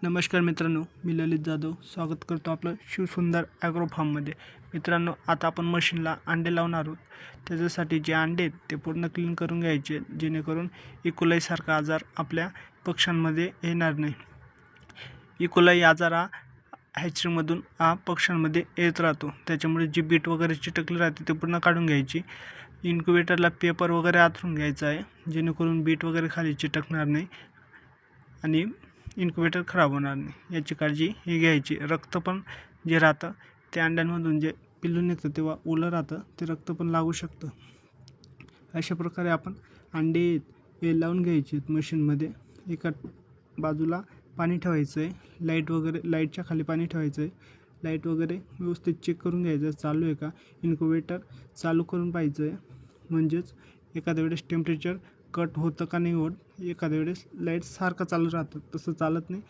नमस्कार मित्रांनो, मी ललित जाधव स्वागत करतो आपलं शिवसुंदर ॲग्रो फार्ममध्ये. मित्रांनो, आता आपण मशीनला अंडे लावणार आहोत. त्याच्यासाठी जे अंडे आहेत ते पूर्ण क्लीन करून घ्यायचे, जेणेकरून इकोलाईसारखा आजार आपल्या पक्ष्यांमध्ये येणार नाही. इकोलाई आजार हा हॅचरीमधून पक्ष्यांमध्ये येत राहतो. त्याच्यामुळे जी बीट वगैरे चिटकली राहते ते पूर्ण काढून घ्यायची. इन्क्युबेटरला पेपर वगैरे आथरून घ्यायचा आहे, जेणेकरून बीट वगैरे खाली चिटकणार नाही आणि इन्क्युबेटर खराब होणार नाही याची काळजी ही घ्यायची. रक्त पण जे राहतं ते अंड्यांमधून जे पिल्लू निघतं तेव्हा ओलं राहतं, ते रक्त पण लागू शकतं. अशा प्रकारे आपण अंडे हे लावून घ्यायचे मशीनमध्ये. एका बाजूला पाणी ठेवायचं आहे, लाईटच्या खाली पाणी ठेवायचं आहे. लाईट वगैरे व्यवस्थित चेक करून घ्यायचं चालू आहे का. इन्क्युबेटर चालू करून पाहायचं आहे, म्हणजेच एखाद्या वेळेस टेम्परेचर कट होतं का नाही होत. एखाद्या वेळेस लाईट सारखं चालू राहतं, तसं चालत नाही.